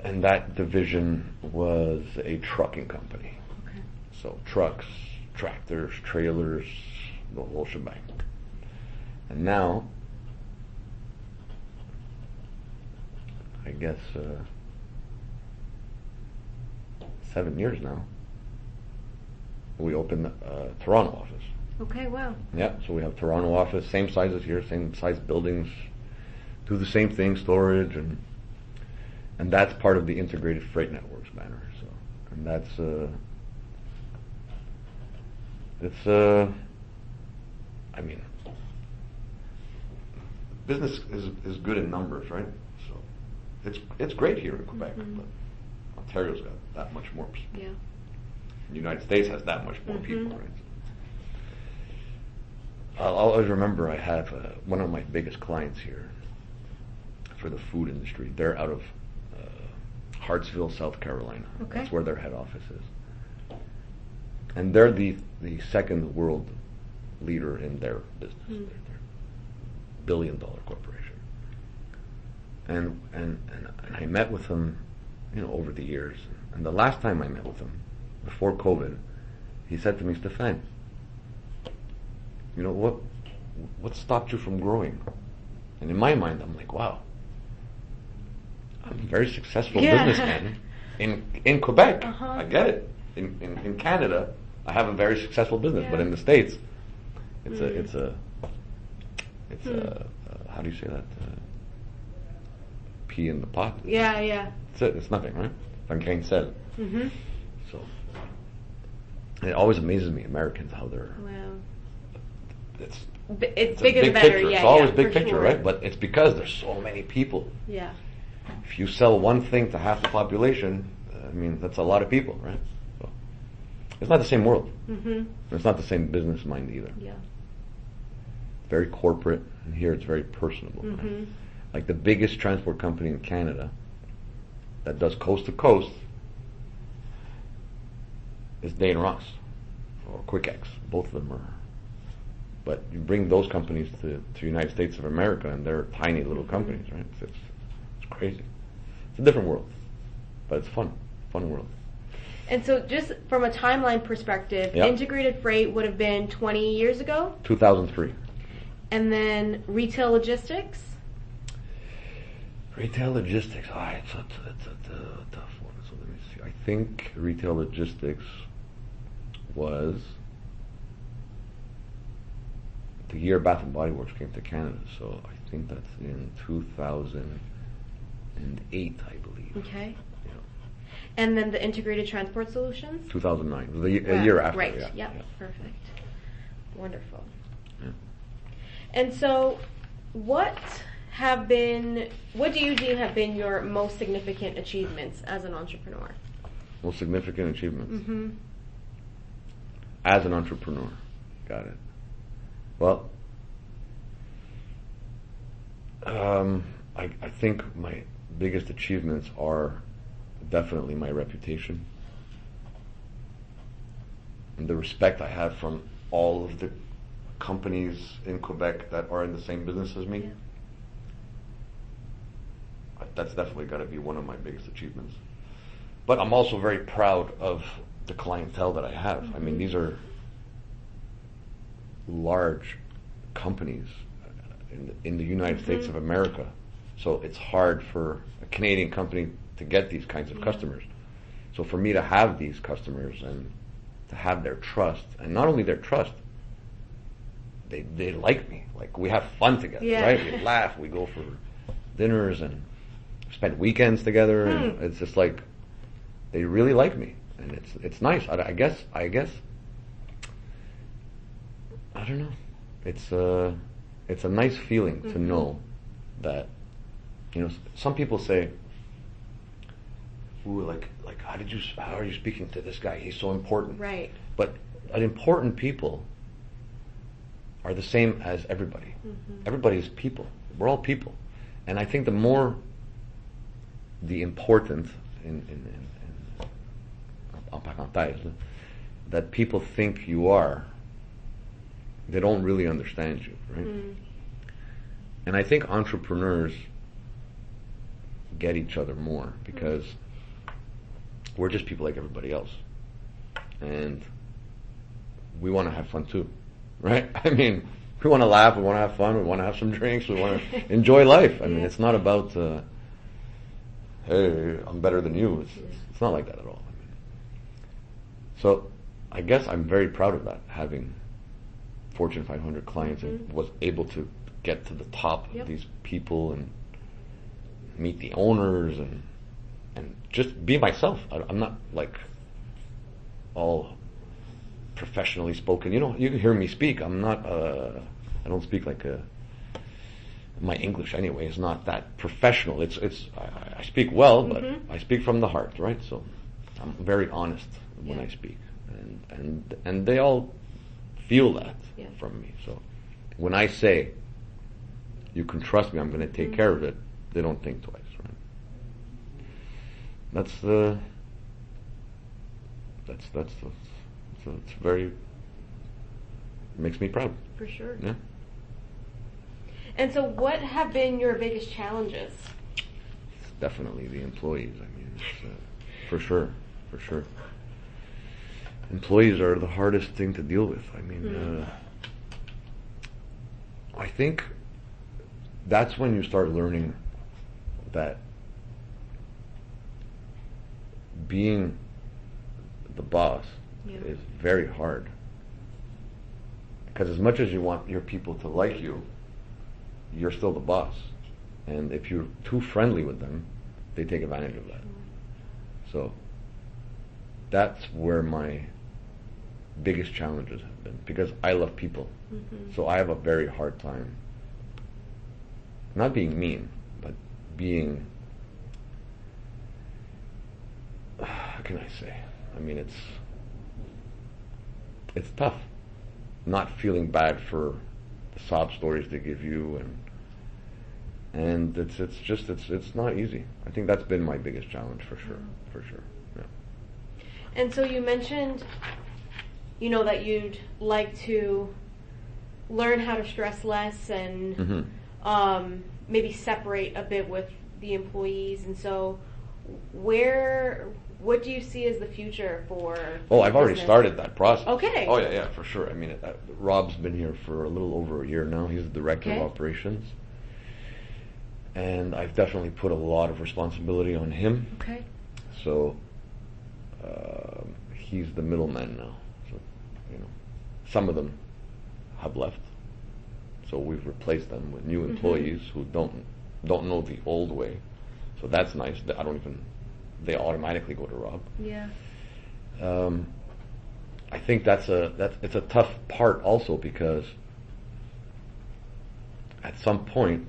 And that division was a trucking company. Okay. So trucks, tractors, trailers, the whole shebang. And now, I guess 7 years now, we opened a Toronto office. Okay, wow. Yeah, so we have Toronto office, same size as here, same size buildings, do the same thing, storage, and that's part of the Integrated Freight Networks banner. So, and that's I mean, business is good in numbers, right? So it's great here in Quebec, but Ontario's got that much more. Yeah. The United States has that much more people, right? I'll always remember I have one of my biggest clients here for the food industry. They're out of Hartsville, South Carolina. Okay. That's where their head office is. And they're the second world leader in their business. They're a billion-dollar corporation. And I met with them, over the years. And the last time I met with him, before COVID, he said to me, Stefan, what stopped you from growing? And in my mind, I'm like, wow, I'm a very successful businessman in Quebec. I get it. In Canada, I have a very successful business, but in the States, it's a how do you say that? Pea in the pot. Yeah. It's nothing, right? Francancel. So it always amazes me, Americans, how they're. Wow. It's bigger the better. Picture. Yeah, it's always big for picture, sure. right? But it's because there's so many people. Yeah. If you sell one thing to half the population, that's a lot of people, right? So it's not the same world. It's not the same business mind either. Yeah. Very corporate, and here it's very personable. Right? Like the biggest transport company in Canada that does coast to coast is Dane Ross or QuickX. Both of them are. But you bring those companies to the United States of America, and they're tiny little companies, right? It's crazy. It's a different world, but it's fun world. And so, just from a timeline perspective, Yep. Integrated Freight would have been 20 years ago, 2003. and then Retail Logistics. Retail logistics. It's a tough one. So let me see. I think retail logistics was the year Bath and Body Works came to Canada. So I think that's in 2008, I believe. Okay. Yeah. And then the Integrated Transport Solutions. 2009. It was a year after. Right. Yeah. Perfect. Wonderful. Yeah. And so, what do you deem have been your most significant achievements as an entrepreneur? Most significant achievements. As an entrepreneur. Got it. Well, I think my biggest achievements are definitely my reputation and the respect I have from all of the companies in Quebec that are in the same business as me. Yeah. That's definitely got to be one of my biggest achievements. But I'm also very proud of the clientele that I have. These are large companies in the United States of America. So it's hard for a Canadian company to get these kinds of customers. So for me to have these customers and to have their trust, and not only their trust, they like me. Like, we have fun together, right? We laugh, we go for dinners and spend weekends together, and it's just like they really like me, and it's nice. I guess I don't know. It's a nice feeling to know that, some people say, "Ooh, like how are you speaking to this guy? He's so important." Right. But important people are the same as everybody. Everybody is people. We're all people, and I think the more the important en parenthèse that people think you are, they don't really understand you, right? And I think entrepreneurs get each other more, because we're just people like everybody else, and we want to have fun too, right? I mean, we want to laugh, we want to have fun, we want to have some drinks, we want to enjoy life. I mean, it's not about hey, I'm better than you. It's not like that at all. I mean, so I guess I'm very proud of that, having Fortune 500 clients, and was able to get to the top of these people and meet the owners and just be myself. I'm not like all professionally spoken. You know, you can hear me speak. I'm not. I don't speak like my English anyway is not that professional. I speak well, but I speak from the heart, right? So I'm very honest when I speak, and they all feel that from me. So when I say, you can trust me, I'm going to take care of it, they don't think twice, right? That's it's very, makes me proud. For sure. Yeah. And so what have been your biggest challenges? It's definitely the employees. I mean, it's, for sure. Employees are the hardest thing to deal with. I mean, I think that's when you start learning that being the boss is very hard. Because as much as you want your people to like you, you're still the boss. And if you're too friendly with them, they take advantage of that. So that's where my biggest challenges have been, because I love people. So I have a very hard time not being mean, but being, how can I say? I mean, it's tough not feeling bad for the sob stories they give you, and it's not easy. I think that's been my biggest challenge for sure. Yeah. And so you mentioned, you know, that you'd like to learn how to stress less and maybe separate a bit with the employees. And so what do you see as the future for I've already business? started that process. Okay. Oh yeah, for sure. I mean, Rob's been here for a little over a year now. He's the director of operations. And I've definitely put a lot of responsibility on him. Okay. So he's the middleman now. So, you know, some of them have left. So we've replaced them with new employees who don't know the old way. So that's nice. They automatically go to Rob. Yeah. I think it's a tough part also, because at some point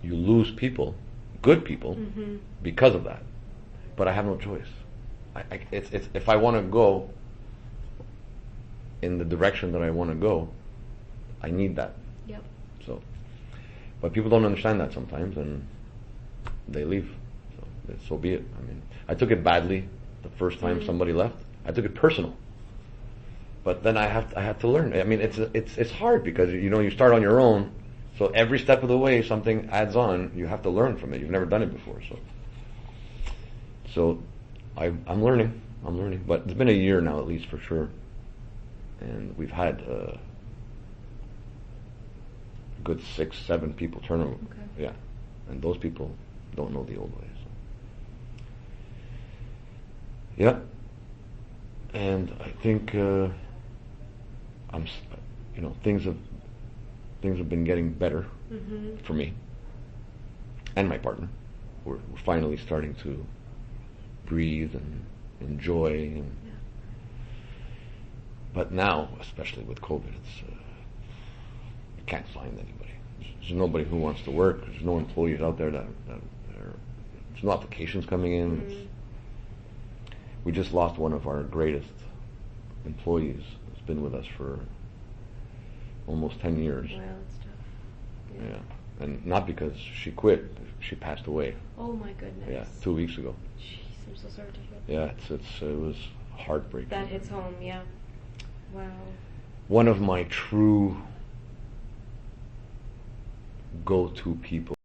you lose people, good people, because of that. But I have no choice. It's if I want to go in the direction that I want to go, I need that. Yep. So, but people don't understand that sometimes, and they leave. So be it. I mean, I took it badly the first time somebody left. I took it personal. But then I had to learn. I mean, it's hard, because you start on your own. So every step of the way, something adds on. You have to learn from it. You've never done it before, so I'm learning. But it's been a year now, at least, for sure. And we've had a good 6-7 people turnover. Okay. Yeah, and those people don't know the old ways. Yeah, and I think things have been getting better for me and my partner. We're finally starting to breathe and enjoy, but now, especially with COVID, you can't find anybody. There's nobody who wants to work. There's no employees out there there's no applications coming in. We just lost one of our greatest employees. It's been with us for almost 10 years. Wow, that's tough. Yeah. And not because she quit, she passed away. Oh my goodness. Yeah, 2 weeks ago. Jeez, I'm so sorry to hear that. Yeah, it was heartbreaking. That hits home, yeah. Wow. One of my true go-to people